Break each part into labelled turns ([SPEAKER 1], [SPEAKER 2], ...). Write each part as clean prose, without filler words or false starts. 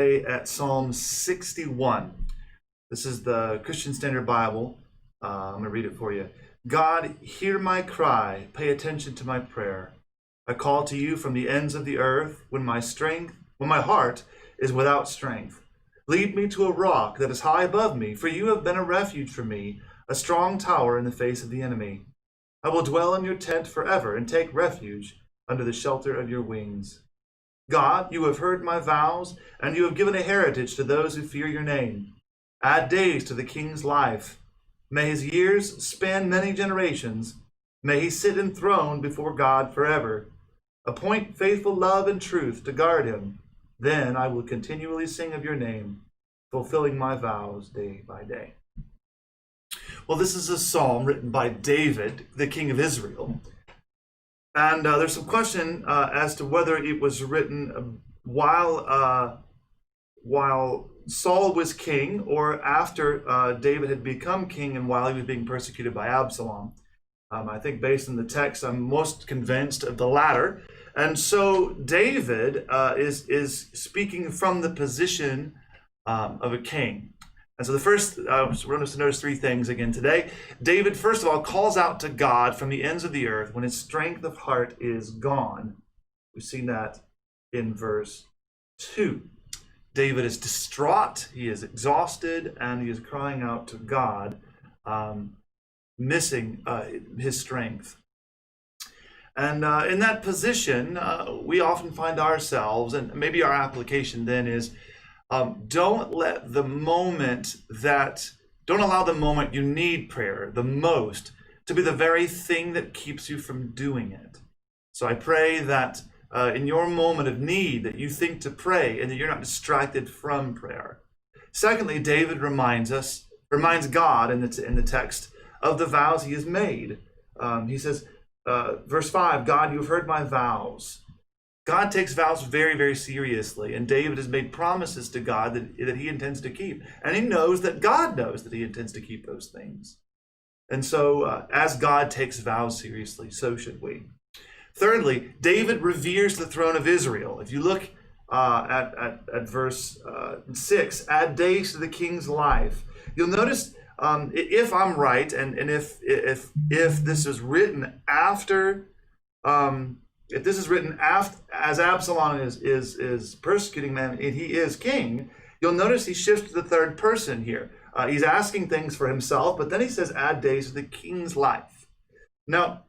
[SPEAKER 1] At Psalm 61. This is the Christian Standard Bible. I'm going to read it for you. God, hear my cry. Pay attention to my prayer. I call to you from the ends of the earth when my heart is without strength. Lead me to a rock that is high above me, for you have been a refuge for me, a strong tower in the face of the enemy. I will dwell in your tent forever and take refuge under the shelter of your wings. God, you have heard my vows, and you have given a heritage to those who fear your name. Add days to the king's life. May his years span many generations. May he sit enthroned before God forever. Appoint faithful love and truth to guard him. Then I will continually sing of your name, fulfilling my vows day by day. Well, this is a psalm written by David, the king of Israel. And there's some question as to whether it was written while Saul was king or after David had become king and while he was being persecuted by Absalom. I think based on the text, I'm most convinced of the latter. And so David is speaking from the position of a king. And so the first, we're going to notice three things again today. David, first of all, calls out to God from the ends of the earth when his strength of heart is gone. We've seen that in verse 2. David is distraught, he is exhausted, and he is crying out to God, missing his strength. And in that position, we often find ourselves, and maybe our application then is, don't allow the moment you need prayer the most to be the very thing that keeps you from doing it. So I pray that in your moment of need that you think to pray and that you're not distracted from prayer. Secondly, David reminds God in the text of the vows he has made. He says, verse 5, God, you've heard my vows. God takes vows very, very seriously, and David has made promises to God that he intends to keep. And he knows that God knows that he intends to keep those things. And so, as God takes vows seriously, so should we. Thirdly, David reveres the throne of Israel. If you look at verse 6, add days to the king's life, you'll notice, if I'm right, and if this is written after, if this is written after, as Absalom is persecuting them and he is king, you'll notice he shifts to the third person here. He's asking things for himself, but then he says, add days to the king's life. Now,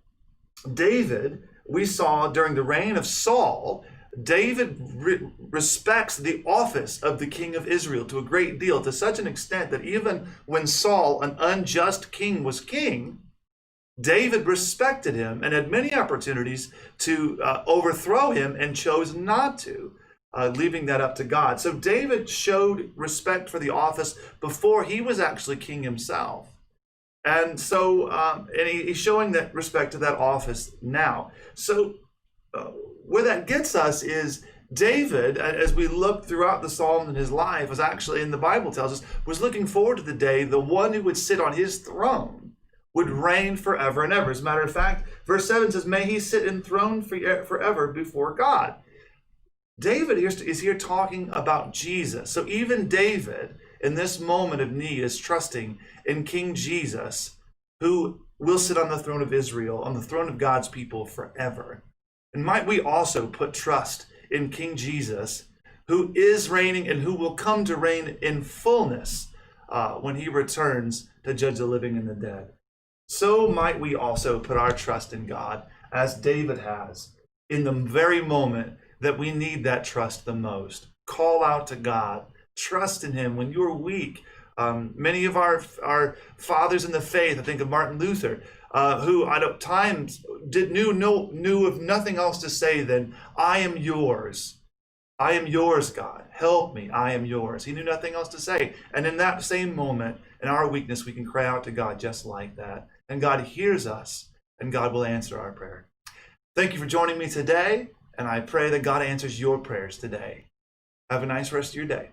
[SPEAKER 1] David, we saw during the reign of Saul, David respects the office of the king of Israel to a great deal, to such an extent that even when Saul, an unjust king, was king, David respected him and had many opportunities to overthrow him and chose not to, leaving that up to God. So David showed respect for the office before he was actually king himself. And so he's showing that respect to that office now. So where that gets us is David, as we look throughout the Psalms in his life, was actually, in the Bible tells us, was looking forward to the day the one who would sit on his throne would reign forever and ever. As a matter of fact, verse 7 says, may he sit enthroned forever before God. David is here talking about Jesus. So even David, in this moment of need, is trusting in King Jesus, who will sit on the throne of Israel, on the throne of God's people forever. And might we also put trust in King Jesus, who is reigning and who will come to reign in fullness when he returns to judge the living and the dead. So might we also put our trust in God, as David has, in the very moment that we need that trust the most. Call out to God. Trust in him when you're weak. Many of our fathers in the faith, I think of Martin Luther, who at times knew of nothing else to say than, I am yours. I am yours, God. Help me. I am yours. He knew nothing else to say. And in that same moment, in our weakness, we can cry out to God just like that. And God hears us, and God will answer our prayer. Thank you for joining me today, and I pray that God answers your prayers today. Have a nice rest of your day.